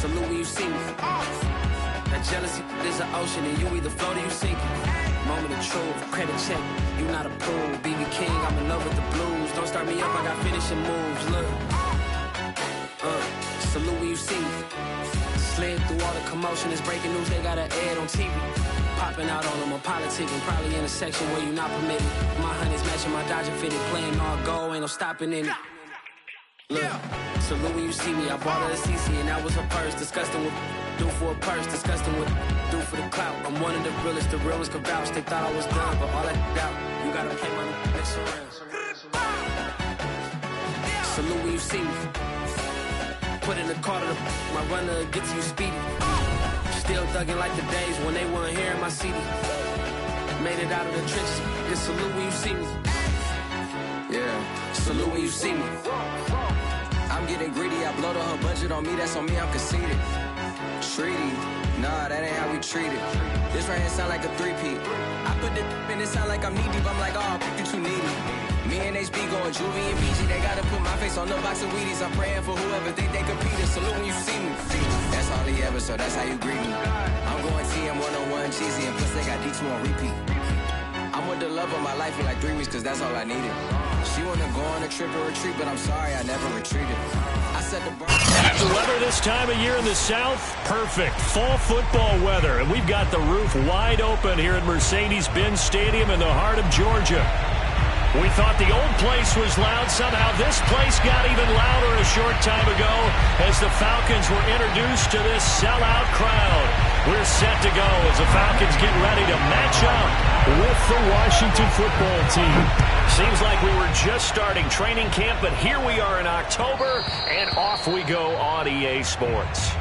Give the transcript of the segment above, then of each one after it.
Salute when you see me. That jealousy is an ocean, and you either float or you sink. Moment of truth, credit check, you not approved. BB King, I'm in love with the blues. Don't start me up, I got finishing moves. Look, salute when you see me. Slid through all the commotion, it's breaking news, they got an ad on TV. Popping out on them, I'm politicking, probably in a section where you not permitted. My honey's matching my Dodger fitted, playing all go, ain't no stopping in it. Look, salute when you see me, I bought her a CC and that was her purse. Disgusting with do for a purse, disgusting with do for the clout. I'm one of the realest could vouch. They thought I was done, but all that doubt, you gotta play my next around. Salute when you see me. Put in the car to my runner, get to you speedy. Still thugging like the days when they weren't hearing my CD. Made it out of the trenches, just salute when you see me. Yeah, salute when you see me. I'm getting greedy, I blow the whole budget on me, that's on me, I'm conceited. Treaty, nah, that ain't how we treat it. This right here sound like a three-peat. I put the in it sound like I'm knee-deep, I'm like, oh, you too needy. Me and HB going Juvie and BG, they gotta put my face on the box of Wheaties. I'm praying for whoever think they compete. Salute when you see me. That's all he ever, so that's how you greet me. I'm going TM 101 cheesy, and plus they got D2 on repeat. I'm with the love of my life for like 3 weeks, cause that's all I needed. She wanna go on a trip or retreat, but I'm sorry, I never retreated. I said the The weather this time of year in the South, perfect. Fall football weather, and we've got the roof wide open here at Mercedes-Benz Stadium in the heart of Georgia. We thought the old place was loud. Somehow this place got even louder a short time ago as the Falcons were introduced to this sellout crowd. We're set to go as the Falcons get ready to match up with the Washington football team. Seems like we were just starting training camp, but here we are in October, and off we go on EA Sports.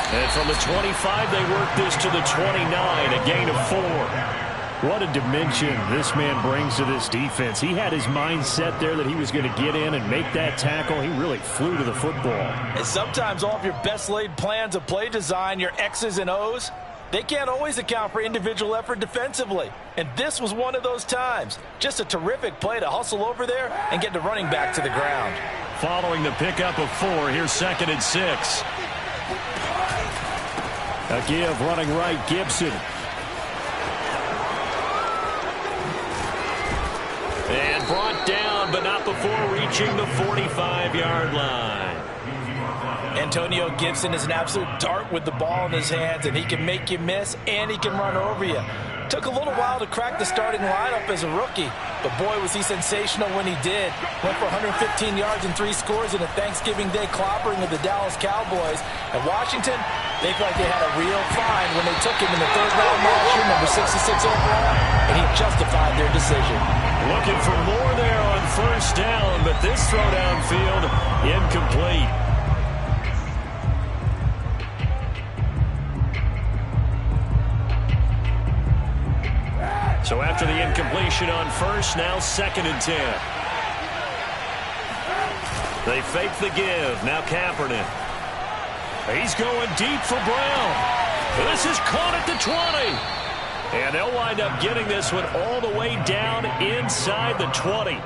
And from the 25, they work this to the 29, a gain of 4. What a dimension this man brings to this defense. He had his mind set there that he was going to get in and make that tackle. He really flew to the football. And sometimes all of your best laid plans of play design, your X's and O's, they can't always account for individual effort defensively. And this was one of those times. Just a terrific play to hustle over there and get the running back to the ground. Following the pickup of 4, here's 2nd and 6. A give running right, Gibson. And brought down, but not before reaching the 45-yard line. Antonio Gibson is an absolute dart with the ball in his hands, and he can make you miss, and he can run over you. Took a little while to crack the starting lineup as a rookie, but boy, was he sensational when he did. Went for 115 yards and 3 scores in a Thanksgiving Day clobbering of the Dallas Cowboys. And Washington, they felt like they had a real find when they took him in the 3rd round last year, number 66 overall, and he justified their decision. Looking for more there on 1st down, but this throw downfield incomplete. So after the incompletion on 1st, now 2nd and 10. They fake the give. Now Kaepernick. He's going deep for Brown. This is caught at the 20. And they'll wind up getting this one all the way down inside the 20.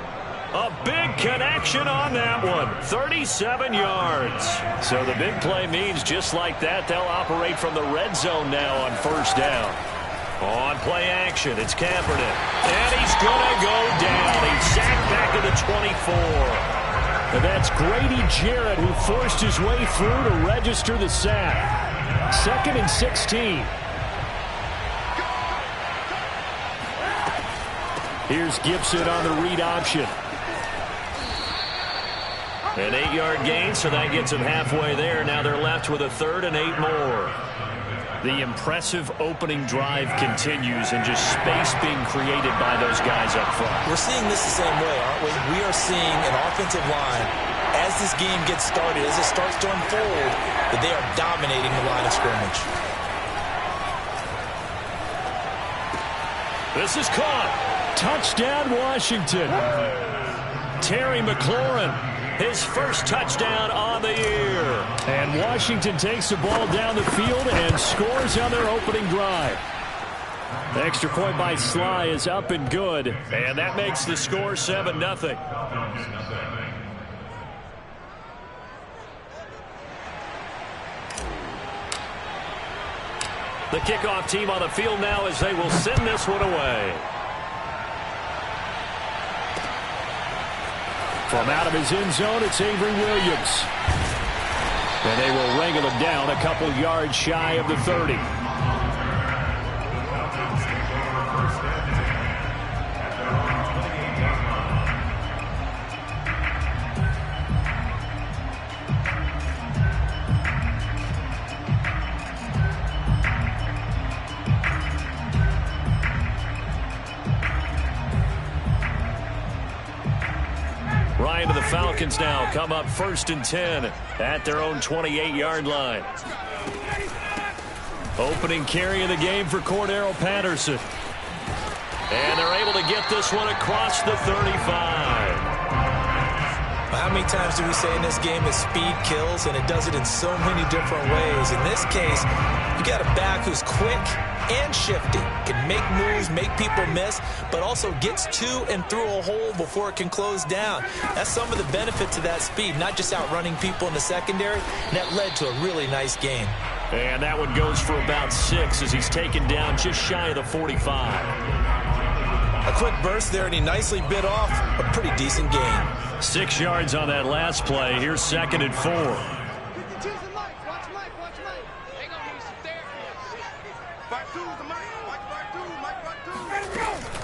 A big connection on that one. 37 yards. So the big play means just like that, they'll operate from the red zone now on 1st down. On play action, it's Kaepernick. And he's going to go down. He's sacked back to the 24. And that's Grady Jarrett who forced his way through to register the sack. 2nd and 16. Here's Gibson on the read option. An 8-yard gain, so that gets them halfway there. Now they're left with a 3rd and 8 more. The impressive opening drive continues and just space being created by those guys up front. We're seeing this the same way, aren't we? We are seeing an offensive line as as this game gets started, as it starts to unfold, that they are dominating the line of scrimmage. This is caught. Touchdown, Washington. Terry McLaurin, his first touchdown on the year. And Washington takes the ball down the field and scores on their opening drive. The extra point by Sly is up and good, and that makes the score 7-0. The kickoff team on the field now as they will send this one away. From out of his end zone, it's Avery Williams. And they will wrangle him down a couple yards shy of the 30. Ryan to the Falcons now come up 1st and 10 at their own 28-yard line. Opening carry of the game for Cordero Patterson. And they're able to get this one across the 35. How many times do we say in this game that speed kills, and it does it in so many different ways? In this case, you got a back who's quick and shifty, can make moves, make people miss, but also gets to and through a hole before it can close down. That's some of the benefits of that speed, not just outrunning people in the secondary, and that led to a really nice gain. And that one goes for about 6 as he's taken down just shy of the 45. A quick burst there, and he nicely bit off a pretty decent gain. 6 yards on that last play. Here's 2nd and 4.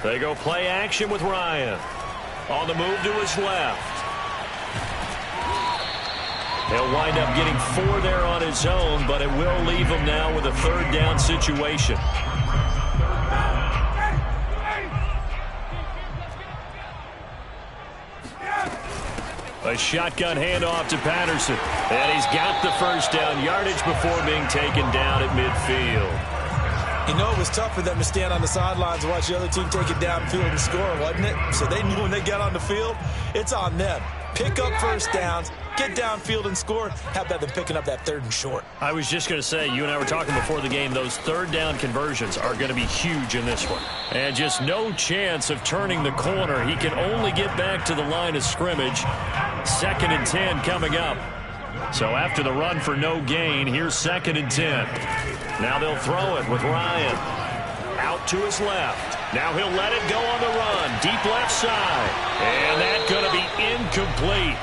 They go play action with Ryan. On the move to his left. He'll wind up getting 4 there on his own, but it will leave him now with a 3rd down situation. A shotgun handoff to Patterson. And he's got the 1st down yardage before being taken down at midfield. You know, it was tough for them to stand on the sidelines and watch the other team take it downfield and score, wasn't it? So they knew when they got on the field, it's on them. Pick up 1st downs, get downfield and score. How about them picking up that 3rd and short? I was just going to say, you and I were talking before the game, those 3rd down conversions are going to be huge in this one. And just no chance of turning the corner. He can only get back to the line of scrimmage. 2nd and 10 coming up. So after the run for no gain, here's 2nd and 10. Now they'll throw it with Ryan. Out to his left. Now he'll let it go on the run. Deep left side. And that's going to be incomplete.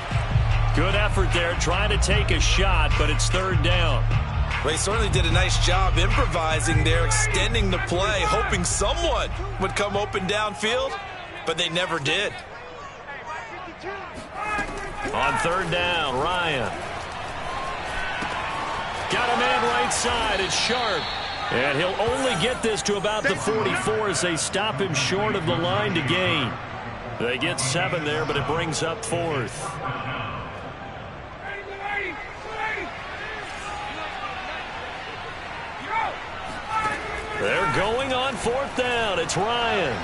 Good effort there trying to take a shot, but it's 3rd down. Well, he certainly did a nice job improvising there, extending the play, hoping someone would come open downfield, but they never did. On 3rd down, Ryan. Got a man right side. It's Sharp. And he'll only get this to about the 44 as they stop him short of the line to gain. They get 7 there, but it brings up 4th. They're going on 4th down. It's Ryan.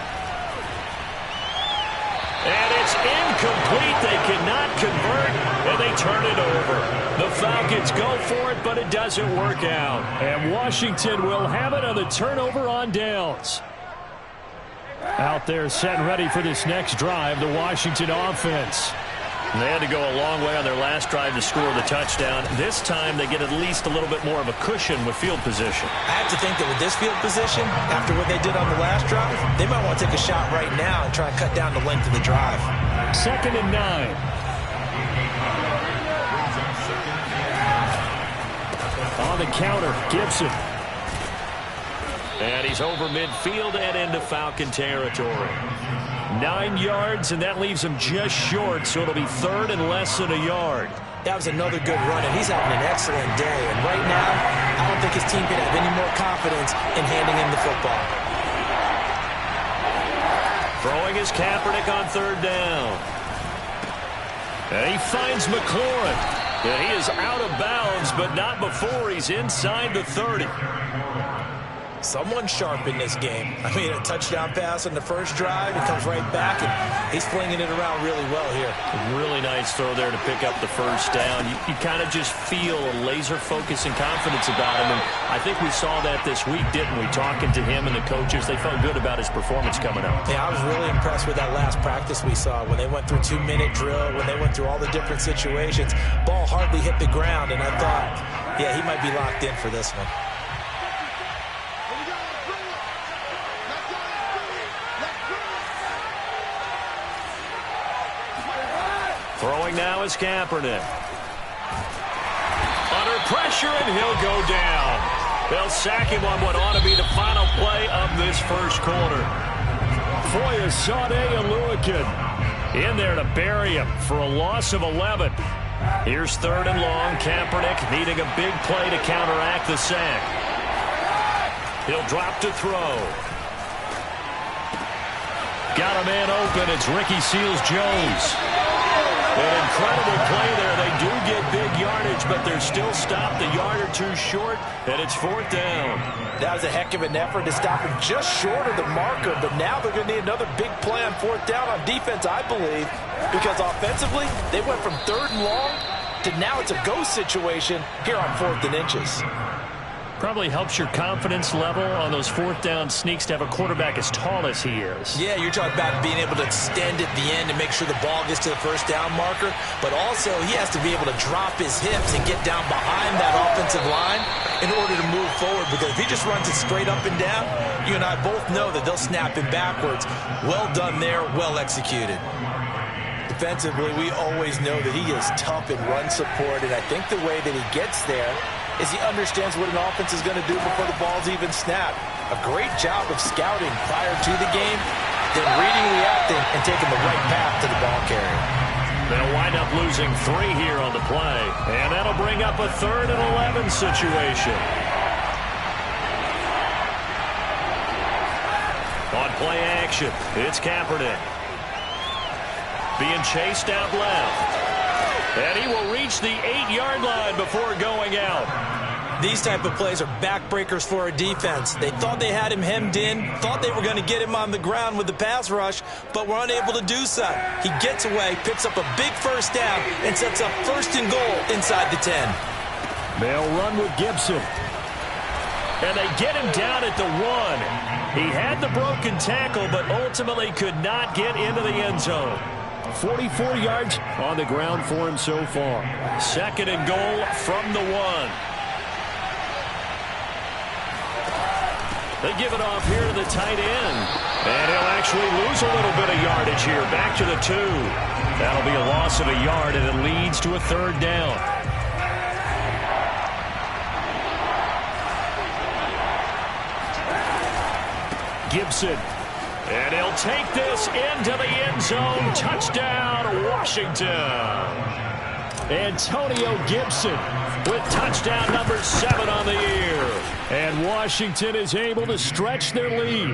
And it's incomplete. They cannot convert, and they turn it over. The Falcons go for it, but it doesn't work out. And Washington will have it on the turnover on downs. Out there set and ready for this next drive, the Washington offense. And they had to go a long way on their last drive to score the touchdown. This time they get at least a little bit more of a cushion with field position. I have to think that with this field position, after what they did on the last drive, they might want to take a shot right now and try and cut down the length of the drive. 2nd and 9. On the counter, Gibson. And he's over midfield and into Falcon territory. 9 yards, and that leaves him just short, so it'll be 3rd and less than a yard. That was another good run, and he's having an excellent day. And right now, I don't think his team can have any more confidence in handing him the football. Throwing is Kaepernick on 3rd down. And he finds McLaurin. And he is out of bounds, but not before he's inside the 30. Someone sharp in this game. I mean, a touchdown pass on the first drive. He comes right back, and he's flinging it around really well here. A really nice throw there to pick up the first down. You kind of just feel a laser focus and confidence about him, and I think we saw that this week, didn't we? Talking to him and the coaches, they felt good about his performance coming up. Yeah, I was really impressed with that last practice we saw when they went through 2-minute drill, when they went through all the different situations. Ball hardly hit the ground, and I thought, yeah, he might be locked in for this one. Throwing now is Kaepernick. Under pressure, and he'll go down. They'll sack him on what ought to be the final play of this first quarter. Foyesade Oluokun in there to bury him for a loss of 11. Here's 3rd and long. Kaepernick needing a big play to counteract the sack. He'll drop to throw. Got a man open. It's Ricky Seals-Jones. An incredible play there. They do get big yardage, but they're still stopped a yard or two short, and it's 4th down. That was a heck of an effort to stop him just short of the marker, but now they're going to need another big play on 4th down on defense, I believe, because offensively, they went from 3rd and long to now it's a go situation here on 4th and inches. Probably helps your confidence level on those 4th down sneaks to have a quarterback as tall as he is. Yeah, you're talking about being able to extend at the end and make sure the ball gets to the 1st down marker, but also he has to be able to drop his hips and get down behind that offensive line in order to move forward, because if he just runs it straight up and down, you and I both know that they'll snap him backwards. Well done there, well executed. Defensively, we always know that he is tough in run support, and I think the way that he gets there is he understands what an offense is going to do before the ball's even snapped. A great job of scouting prior to the game, then reading, reacting, and taking the right path to the ball carrier. They'll wind up losing 3 here on the play, and that'll bring up a 3rd and 11 situation. On play action, it's Kaepernick. Being chased out left. And he will reach the 8-yard line before going out. These type of plays are backbreakers for a defense. They thought they had him hemmed in, thought they were going to get him on the ground with the pass rush, but were unable to do so. He gets away, picks up a big 1st down, and sets up 1st and goal inside the 10. They'll run with Gibson. And they get him down at the 1. He had the broken tackle, but ultimately could not get into the end zone. 44 yards on the ground for him so far. 2nd and goal from the 1. They give it off here to the tight end. And he'll actually lose a little bit of yardage here. Back to the 2. That'll be a loss of a yard, and it leads to a 3rd down. Gibson. And he'll take this into the end zone. Touchdown, Washington. Antonio Gibson with touchdown number 7 on the year. And Washington is able to stretch their lead.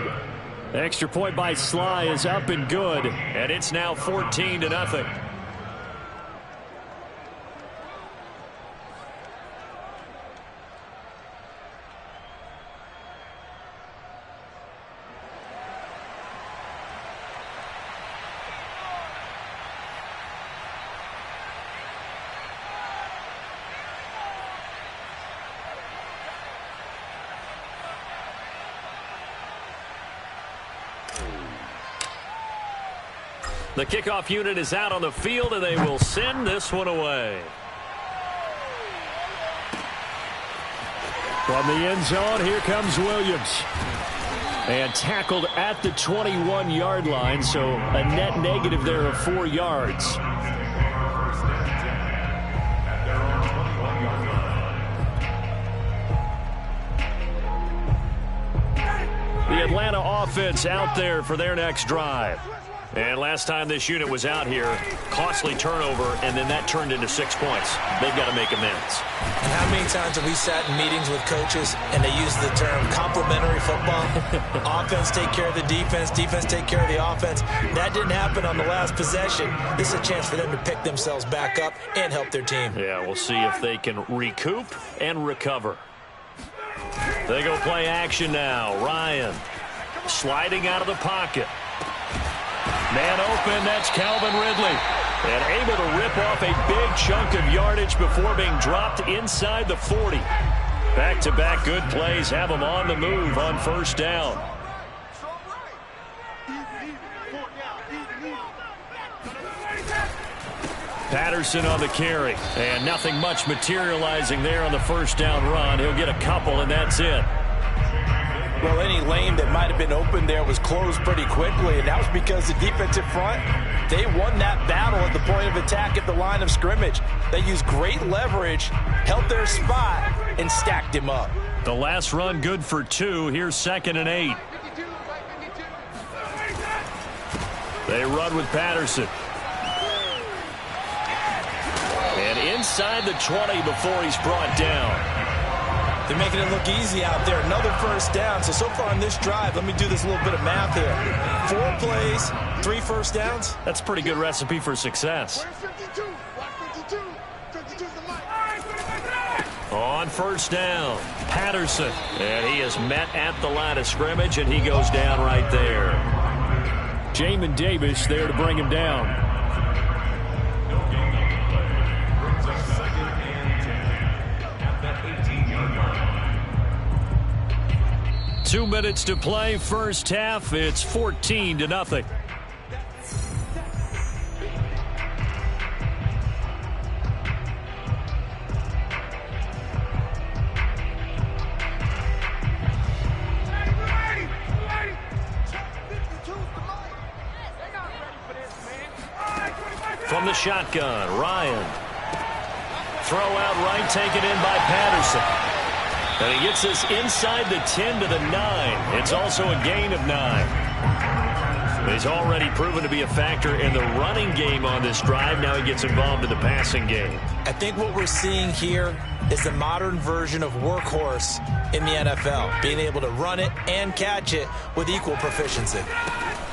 Extra point by Sly is up and good. And it's now 14-0. The kickoff unit is out on the field, and they will send this one away. From the end zone, here comes Williams. And tackled at the 21-yard line, so a net negative there of 4 yards. The Atlanta offense out there for their next drive. And last time this unit was out here, costly turnover, and then that turned into 6 points. They've got to make amends. And how many times have we sat in meetings with coaches and they use the term complementary football? Offense take care of the defense, defense take care of the offense. That didn't happen on the last possession. This is a chance for them to pick themselves back up and help their team. Yeah, we'll see if they can recoup and recover. They go play action now. Ryan sliding out of the pocket. Man open, that's Calvin Ridley. And able to rip off a big chunk of yardage before being dropped inside the 40. Back-to-back good plays have him on the move on first down. Patterson on the carry. And nothing much materializing there on the first down run. He'll get a couple, and that's it. Well, any lane that might have been open there was closed pretty quickly, and that was because the defensive front, they won that battle at the point of attack at the line of scrimmage. They used great leverage, held their spot, and stacked him up. The last run good for 2. Here's 2nd and 8. They run with Patterson. And inside the 20 before he's brought down. They're making it look easy out there. Another first down. So far on this drive, let me do this little bit of math here. 4 plays, 3 first downs. That's a pretty good recipe for success. On first down, Patterson. And he is met at the line of scrimmage, and he goes down right there. Jamin Davis there to bring him down. 2 minutes to play, first half. It's 14-0. From the shotgun, Ryan. Throw out right, taken in by Patterson. And he gets us inside the 10 to the 9. It's also a gain of 9. He's already proven to be a factor in the running game on this drive. Now he gets involved in the passing game. I think what we're seeing here is the modern version of workhorse in the NFL, being able to run it and catch it with equal proficiency.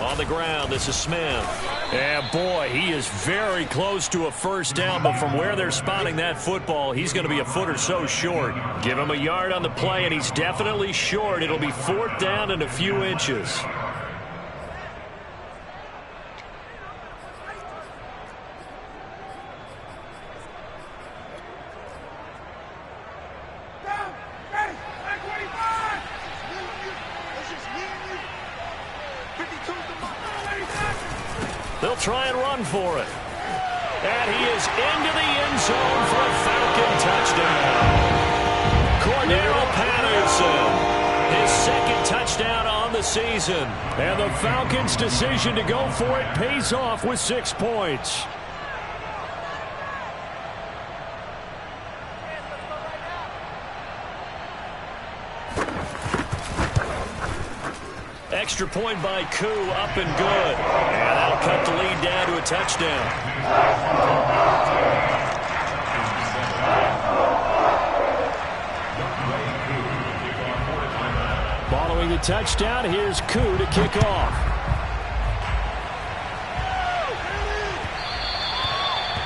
On the ground, this is Smith. And boy, he is very close to a first down, but from where they're spotting that football, he's going to be a foot or so short. Give him a yard on the play, and he's definitely short. It'll be 4th down and a few inches. They'll try and run for it. And he is into the end zone for a Falcon touchdown. Cordarrelle Patterson, his 2nd touchdown on the season. And the Falcons' decision to go for it pays off with 6 points. Extra point by Koo, up and good. And that'll cut the lead down to a touchdown. Following the touchdown, here's Koo to kick off.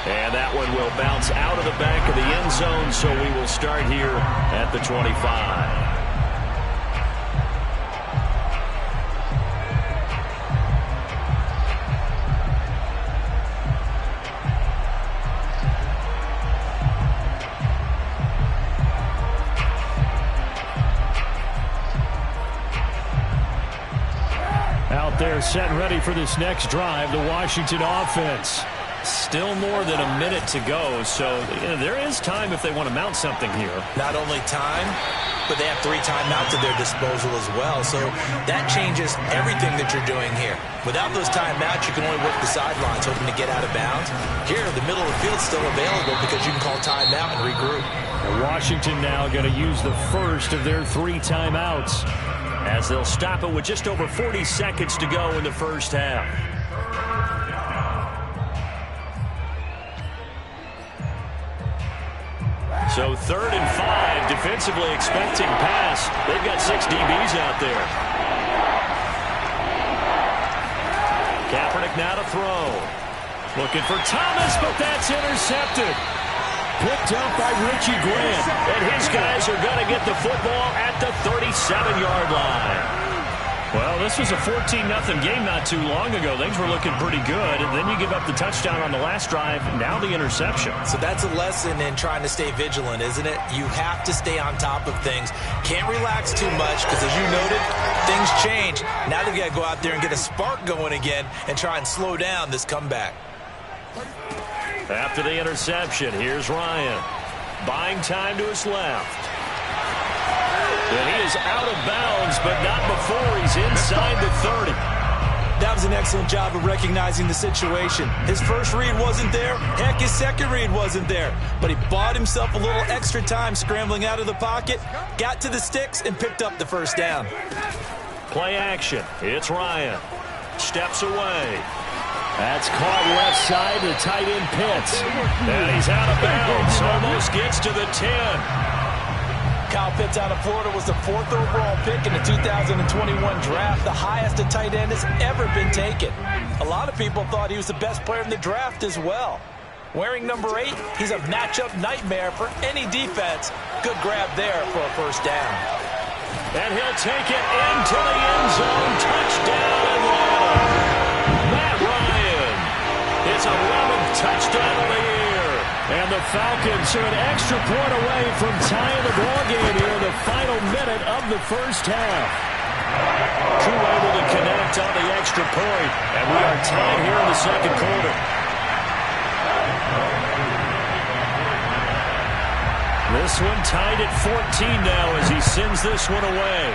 And that one will bounce out of the back of the end zone, so we will start here at the 25. They're set and ready for this next drive, the Washington offense. Still more than a minute to go, so there is time if they want to mount something here. Not only time, but they have 3 timeouts at their disposal as well, so that changes everything that you're doing here. Without those timeouts, you can only work the sidelines, hoping to get out of bounds. Here, the middle of the field's still available because you can call timeout and regroup. And Washington now going to use the first of their 3 timeouts, as they'll stop it with just over 40 seconds to go in the first half. So 3rd and 5, defensively expecting pass. They've got 6 DBs out there. Kaepernick now to throw. Looking for Thomas, but that's intercepted. Picked up by Richie Grant. And his guys are going to get the football at the 37-yard line. Well, this was a 14-0 game not too long ago. Things were looking pretty good. And then you give up the touchdown on the last drive. Now the interception. So that's a lesson in trying to stay vigilant, isn't it? You have to stay on top of things. Can't relax too much because, as you noted, things change. Now they've got to go out there and get a spark going again and try and slow down this comeback. After the interception, here's Ryan. Buying time to his left. And he is out of bounds, but not before he's inside the 30. That was an excellent job of recognizing the situation. His first read wasn't there. Heck, his second read wasn't there. But he bought himself a little extra time scrambling out of the pocket, got to the sticks, and picked up the first down. Play action. It's Ryan. Steps away. That's caught left side to tight end Pitts. And he's out of bounds. Almost gets to the 10. Kyle Pitts out of Florida was the 4th overall pick in the 2021 draft, the highest a tight end has ever been taken. A lot of people thought he was the best player in the draft as well. Wearing number 8, he's a matchup nightmare for any defense. Good grab there for a first down. And he'll take it into the end zone. Touchdown, Atlanta. Matt Ryan. His 11th touchdown of the year. And the Falcons are an extra point away from tying the ball game here in the final minute of the first half. Crew able to connect on the extra point, and we are tied here in the second quarter. This one tied at 14 now as he sends this one away.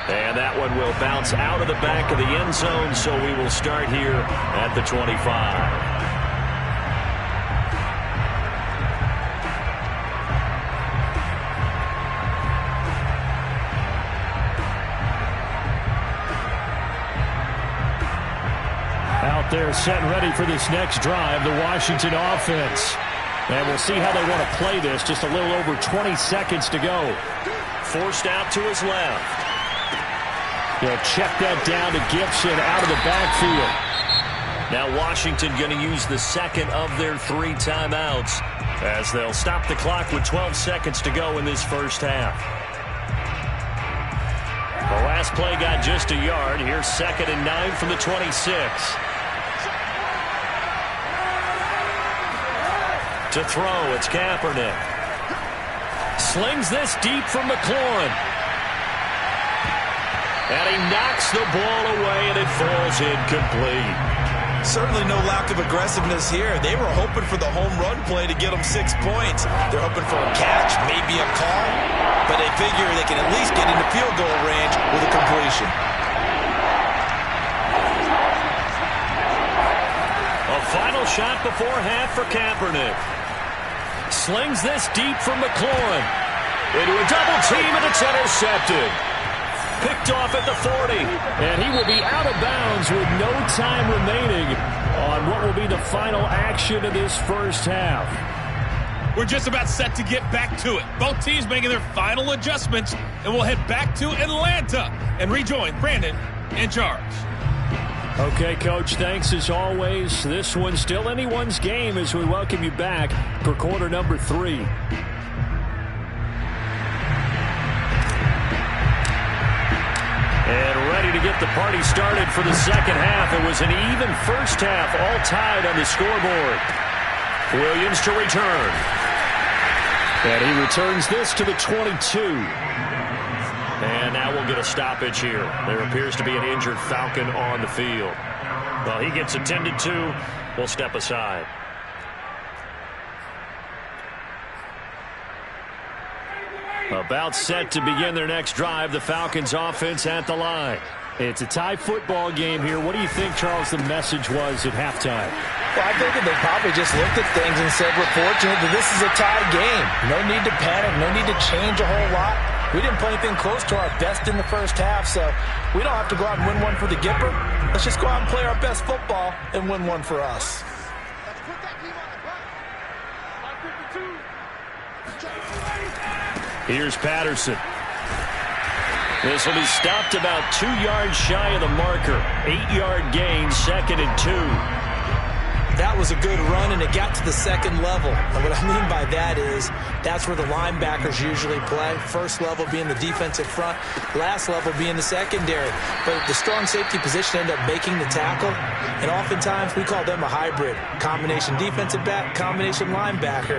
And that one will bounce out of the back of the end zone, so we will start here at the 25. Out there set and ready for this next drive, the Washington offense. And we'll see how they want to play this. Just a little over 20 seconds to go. Forced out to his left. They'll check that down to Gibson out of the backfield. Now Washington going to use the second of their 3 timeouts as they'll stop the clock with 12 seconds to go in this first half. The last play got just a yard. Here's 2nd and 9 from the 26. To throw, it's Kaepernick. Slings this deep from McLaurin. And he knocks the ball away, and it falls incomplete. Certainly no lack of aggressiveness here. They were hoping for the home run play to get them 6 points. They're hoping for a catch, maybe a call, but they figure they can at least get into field goal range with a completion. A final shot before half for Kaepernick. Slings this deep from McLaurin. Into a double team, and it's intercepted. Picked off at the 40. And he will be out of bounds with no time remaining on what will be the final action of this first half. We're just about set to get back to it. Both teams making their final adjustments, and we'll head back to Atlanta and rejoin Brandon in charge. Okay, Coach, thanks as always. This one's still anyone's game as we welcome you back for quarter number 3. And ready to get the party started for the second half. It was an even first half, all tied on the scoreboard. Williams to return. And he returns this to the 22. And now we'll get a stoppage here. There appears to be an injured Falcon on the field. Well, he gets attended to. We'll step aside. About set to begin their next drive, the Falcons offense at the line. It's a tie football game here. What do you think, Charles, the message was at halftime? Well, I think they probably just looked at things and said, we're fortunate that this is a tie game. No need to panic, no need to change a whole lot. We didn't play anything close to our best in the first half, so we don't have to go out and win one for the Gipper. Let's just go out and play our best football and win one for us. Here's Patterson. This will be stopped about 2 yards shy of the marker. 8-yard gain, 2nd and 2. That was a good run, and it got to the second level. And what I mean by that is that's where the linebackers usually play. First level being the defensive front, last level being the secondary. But the strong safety position ended up making the tackle, and oftentimes we call them a hybrid. Combination defensive back, combination linebacker.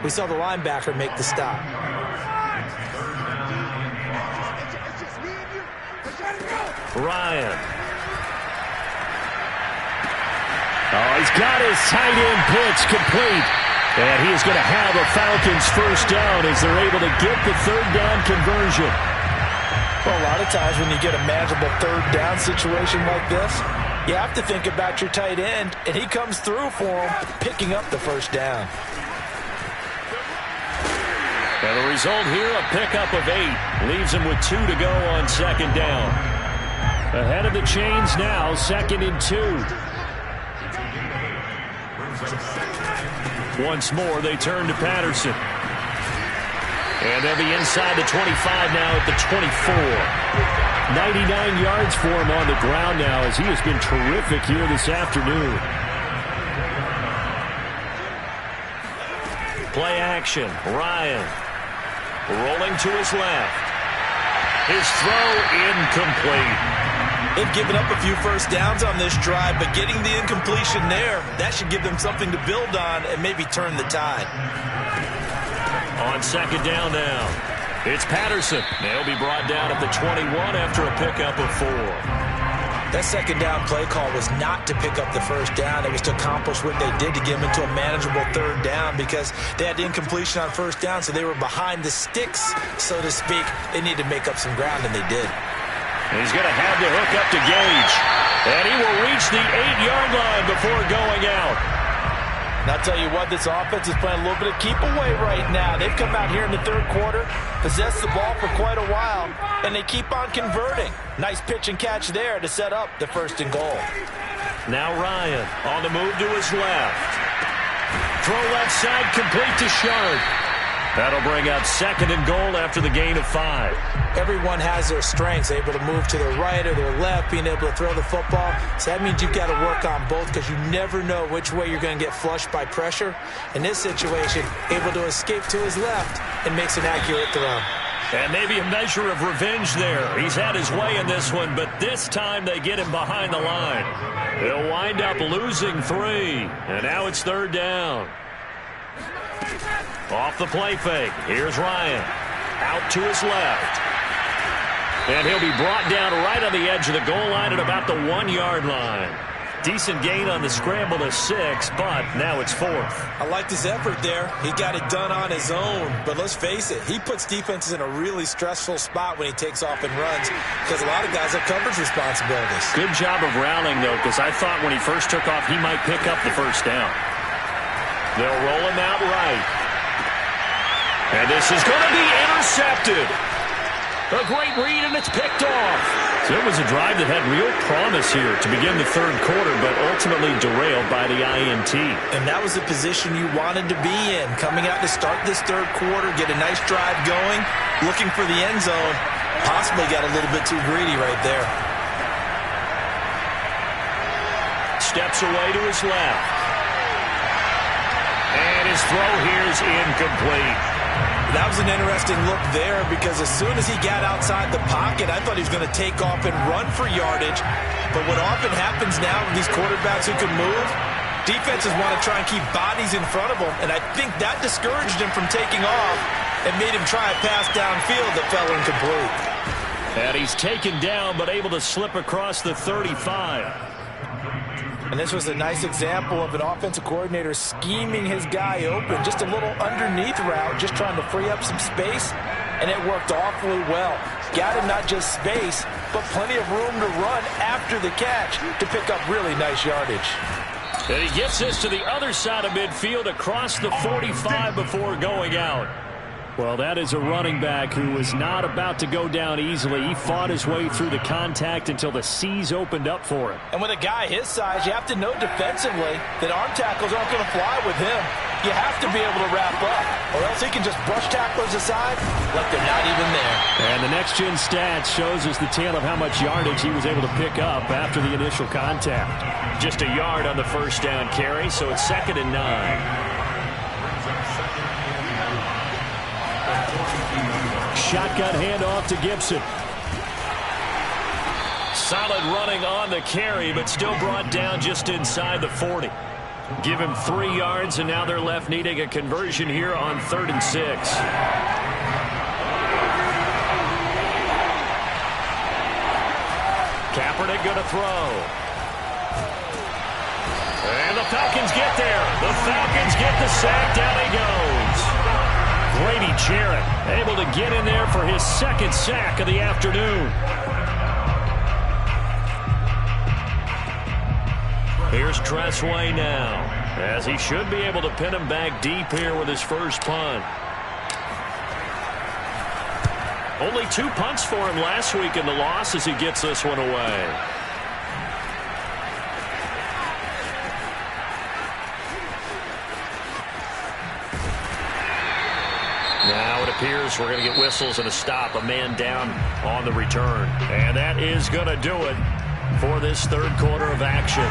We saw the linebacker make the stop. Ryan. Oh, he's got his tight end pitch complete. And he's going to have a Falcons first down as they're able to get the third down conversion. Well, a lot of times when you get a manageable third down situation like this, you have to think about your tight end, and he comes through for him, picking up the first down. And the result here, a pickup of 8. Leaves him with 2 to go on second down. Ahead of the chains now, 2nd and 2. Once more, they turn to Patterson. And they'll be inside the 25 now at the 24. 99 yards for him on the ground now as he has been terrific here this afternoon. Play action. Ryan rolling to his left. His throw incomplete. They've given up a few first downs on this drive, but getting the incompletion there, that should give them something to build on and maybe turn the tide. On second down now, it's Patterson. They'll be brought down at the 21 after a pickup of 4. That second down play call was not to pick up the first down. It was to accomplish what they did to get them into a manageable third down because they had incompletion on first down, so they were behind the sticks, so to speak. They needed to make up some ground, and they did. He's going to have to hook up to Gage. And he will reach the 8-yard line before going out. And I'll tell you what, this offense is playing a little bit of keep away right now. They've come out here in the third quarter, possessed the ball for quite a while, and they keep on converting. Nice pitch and catch there to set up the 1st and goal. Now Ryan on the move to his left. Throw left side complete to Sharp. That'll bring out 2nd and goal after the gain of 5. Everyone has their strengths, able to move to their right or their left, being able to throw the football. So that means you've got to work on both because you never know which way you're going to get flushed by pressure. In this situation, able to escape to his left and makes an accurate throw. And maybe a measure of revenge there. He's had his way in this one, but this time they get him behind the line. He'll wind up losing 3, and now it's third down. Off the play fake. Here's Ryan. Out to his left. And he'll be brought down right on the edge of the goal line at about the 1-yard line. Decent gain on the scramble to 6, but now it's 4th. I liked his effort there. He got it done on his own. But let's face it, he puts defenses in a really stressful spot when he takes off and runs because a lot of guys have coverage responsibilities. Good job of rallying, though, because I thought when he first took off, he might pick up the first down. They'll roll him out right. And this is going to be intercepted. A great read, and it's picked off. So it was a drive that had real promise here to begin the third quarter, but ultimately derailed by the INT. And that was the position you wanted to be in. Coming out to start this third quarter, get a nice drive going, looking for the end zone. Possibly got a little bit too greedy right there. Steps away to his left. And his throw here is incomplete. That was an interesting look there because as soon as he got outside the pocket, I thought he was going to take off and run for yardage. But what often happens now with these quarterbacks who can move, defenses want to try and keep bodies in front of them, and I think that discouraged him from taking off and made him try a pass downfield that fell incomplete. And he's taken down but able to slip across the 35. And this was a nice example of an offensive coordinator scheming his guy open. Just a little underneath route, just trying to free up some space, and it worked awfully well. Got him not just space, but plenty of room to run after the catch to pick up really nice yardage. And he gets this to the other side of midfield across the 45 before going out. Well, that is a running back who was not about to go down easily. He fought his way through the contact until the C's opened up for him. And with a guy his size, you have to know defensively that arm tackles aren't going to fly with him. You have to be able to wrap up, or else he can just brush tacklers aside like they're not even there. And the next-gen stats shows us the tale of how much yardage he was able to pick up after the initial contact. Just a yard on the first down carry, so it's 2nd and 9. Shotgun handoff to Gibson. Solid running on the carry, but still brought down just inside the 40. Give him 3 yards, and now they're left needing a conversion here on 3rd and 6. Kaepernick going to throw. And the Falcons get there. The Falcons get the sack. Down he goes. Grady Jarrett able to get in there for his 2nd sack of the afternoon. Here's Tressway now, as he should be able to pin him back deep here with his first punt. Only 2 punts for him last week in the loss as he gets this one away. Now it appears we're going to get whistles and a stop, a man down on the return. And that is going to do it for this 3rd quarter of action.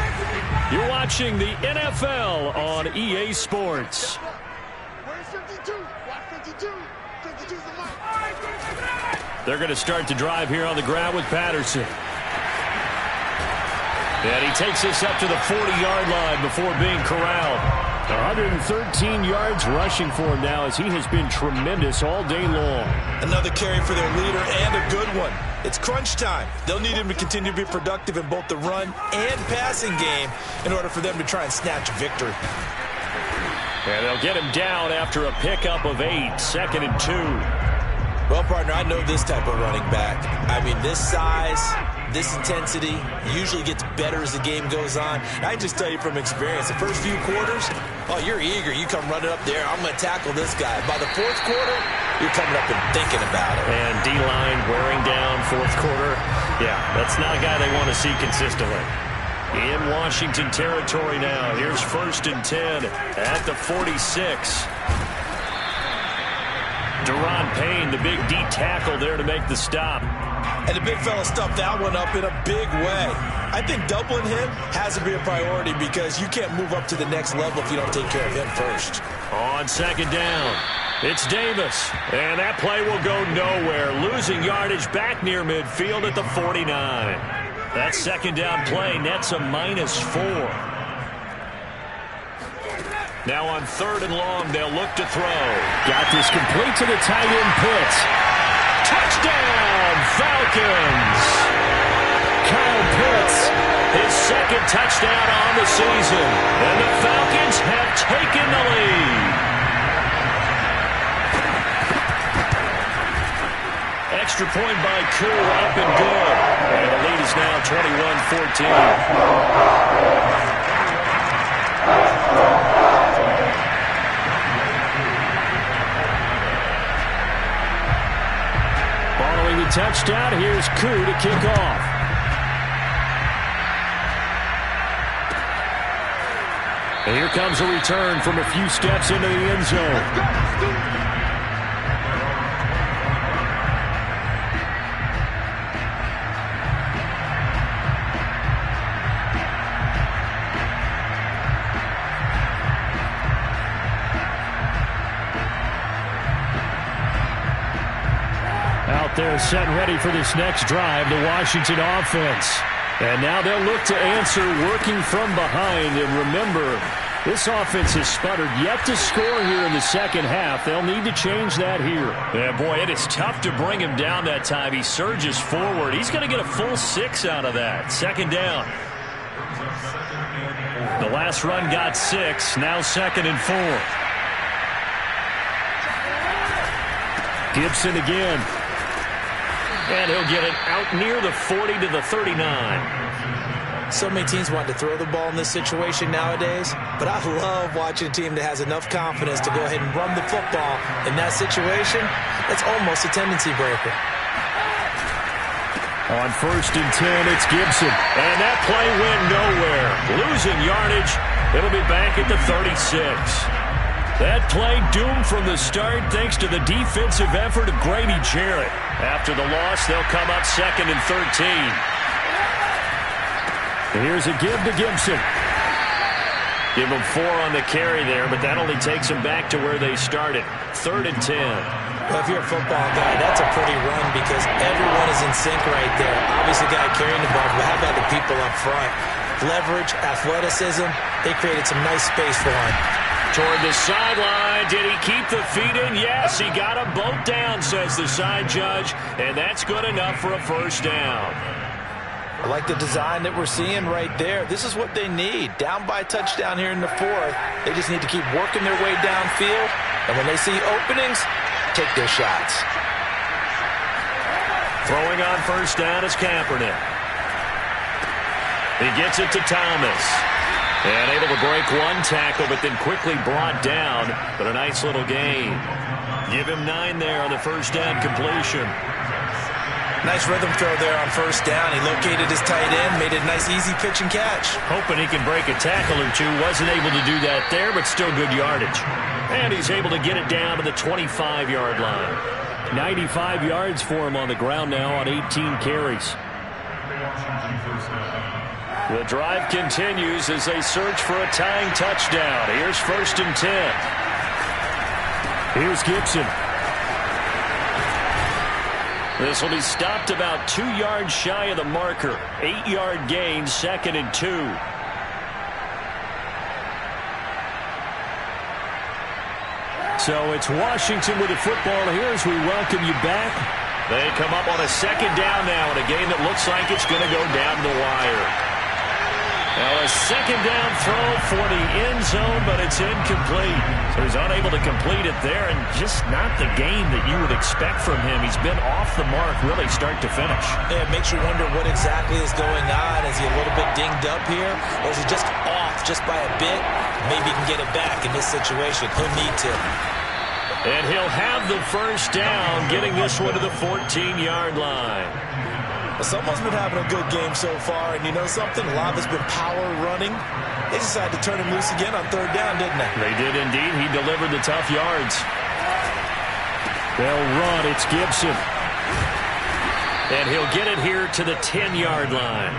You're watching the NFL on EA Sports. Where's 52? Watch 52. 52's the mark. They're going to start the drive here on the ground with Patterson. And he takes us up to the 40-yard line before being corralled. 113 yards rushing for him now as he has been tremendous all day long. Another carry for their leader and a good one. It's crunch time. They'll need him to continue to be productive in both the run and passing game in order for them to try and snatch a victory. And they'll get him down after a pickup of 8, 2nd and 2. Well, partner, I know this type of running back. I mean, this size, this intensity usually gets better as the game goes on. And I just tell you from experience, the first few quarters, oh, you're eager. You come running up there. I'm going to tackle this guy. By the 4th quarter, you're coming up and thinking about it. And D-line wearing down 4th quarter. Yeah, that's not a guy they want to see consistently. In Washington territory now. Here's 1st and 10 at the 46. Deron Payne, the big D tackle there to make the stop. And the big fella stuffed that one up in a big way. I think doubling him has to be a priority because you can't move up to the next level if you don't take care of him first. On 2nd down, it's Davis. And that play will go nowhere. Losing yardage back near midfield at the 49. That 2nd down play nets a -4. Now on 3rd and long, they'll look to throw. Got this complete to the tight end Pitts. Touchdown, Falcons! Kyle Pitts, his 2nd touchdown on the season. And the Falcons have taken the lead. Extra point by Koo, up and good. And the lead is now 21-14. Following the touchdown, here's Koo to kick off. And here comes a return from a few steps into the end zone. Out there set and ready for this next drive, the Washington offense. And now they'll look to answer working from behind. And remember, this offense has sputtered yet to score here in the 2nd half. They'll need to change that here. Yeah, boy, it is tough to bring him down that time. He surges forward. He's going to get a full 6 out of that. 2nd down. The last run got 6. Now 2nd and 4. Gibson again. And he'll get it out near the 40 to the 39. So many teams want to throw the ball in this situation nowadays, but I love watching a team that has enough confidence to go ahead and run the football in that situation. It's almost a tendency breaker. On 1st and 10, it's Gibson. And that play went nowhere. Losing yardage. It'll be back at the 36. That play doomed from the start thanks to the defensive effort of Grady Jarrett. After the loss, they'll come up 2nd and 13. Here's a give to Gibson. Give him 4 on the carry there, but that only takes them back to where they started. 3rd and 10. Well, if you're a football guy, that's a pretty run because everyone is in sync right there. Obviously, the guy carrying the ball, but how about the people up front? Leverage, athleticism, they created some nice space for him. Toward the sideline. Did he keep the feet in? Yes, he got them both down, says the side judge, and that's good enough for a first down. I like the design that we're seeing right there. This is what they need. Down by a touchdown here in the 4th. They just need to keep working their way downfield, and when they see openings, take their shots. Throwing on first down is Kaepernick. He gets it to Thomas. And able to break one tackle, but then quickly brought down. But a nice little gain. Give him 9 there on the first down completion. Nice rhythm throw there on first down. He located his tight end, made it a nice easy pitch and catch. Hoping he can break a tackle or two. Wasn't able to do that there, but still good yardage. And he's able to get it down to the 25-yard line. 95 yards for him on the ground now on 18 carries. The drive continues as they search for a tying touchdown. Here's 1st and 10. Here's Gibson. This will be stopped about 2 yards shy of the marker. 8-yard gain, 2nd and 2. So it's Washington with the football here as we welcome you back. They come up on a 2nd down now in a game that looks like it's going to go down the wire. Now a 2nd down throw for the end zone, but it's incomplete. So he's unable to complete it there, and just not the game that you would expect from him. He's been off the mark really start to finish. Yeah, it makes you wonder what exactly is going on. Is he a little bit dinged up here, or is he just off just by a bit? Maybe he can get it back in this situation. He'll need to. And he'll have the first down, getting this one to the 14-yard line. Well, someone's been having a good game so far, and you know something? A lot of it's been power running. They decided to turn him loose again on 3rd down, didn't they? They did indeed. He delivered the tough yards. They'll run. It's Gibson. And he'll get it here to the 10-yard line.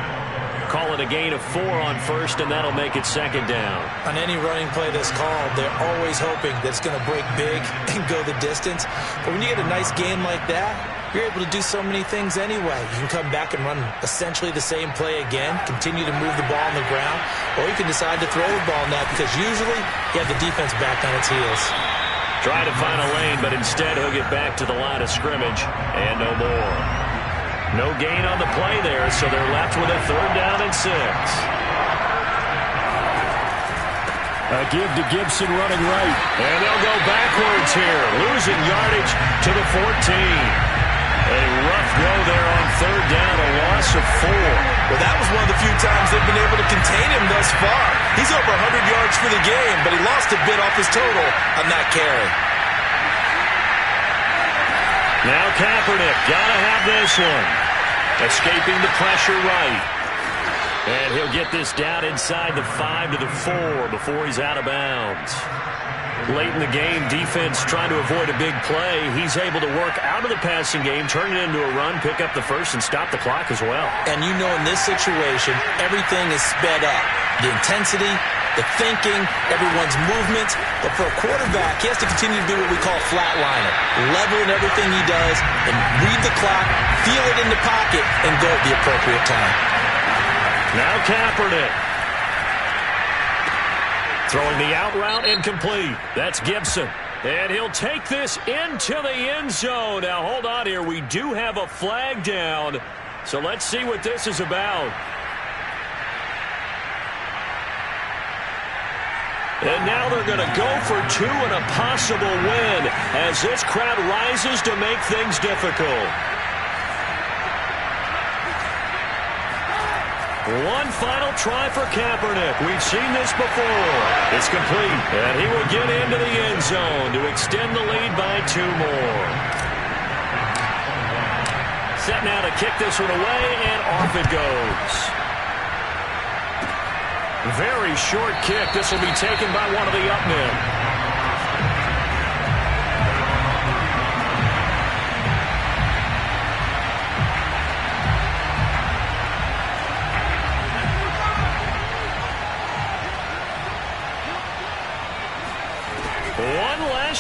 Call it a gain of 4 on first, and that'll make it 2nd down. On any running play that's called, they're always hoping that it's going to break big and go the distance. But when you get a nice gain like that, you're able to do so many things anyway. You can come back and run essentially the same play again, continue to move the ball on the ground, or you can decide to throw the ball now because usually you have the defense back on its heels. Try to find a lane, but instead he'll get back to the line of scrimmage, and no more. No gain on the play there, so they're left with a 3rd down and 6. A give to Gibson running right. And they'll go backwards here, losing yardage to the 14. A rough go there on 3rd down, a loss of 4. Well, that was one of the few times they've been able to contain him thus far. He's over 100 yards for the game, but he lost a bit off his total on that carry. Now Kaepernick, gotta have this one. Escaping the pressure right. And he'll get this down inside the 5 to the 4 before he's out of bounds. Late in the game, defense trying to avoid a big play. He's able to work out of the passing game, turn it into a run, pick up the first, and stop the clock as well. And you know in this situation, everything is sped up. The intensity, the thinking, everyone's movement. But for a quarterback, he has to continue to do what we call flatliner. Level in everything he does and read the clock, feel it in the pocket, and go at the appropriate time. Now Kaepernick. Throwing the out route incomplete. That's Gibson. And he'll take this into the end zone. Now, hold on here. We do have a flag down. So let's see what this is about. And now they're going to go for 2 and a possible win as this crowd rises to make things difficult. One final try for Kaepernick. We've seen this before. It's complete, and he will get into the end zone to extend the lead by 2 more. Set now to kick this one away, and off it goes. Very short kick. This will be taken by one of the up men.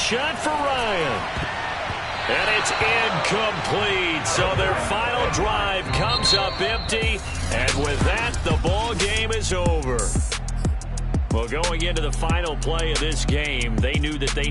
shot for Ryan. And it's incomplete. So their final drive comes up empty. And with that, the ball game is over. Well, going into the final play of this game, they knew that they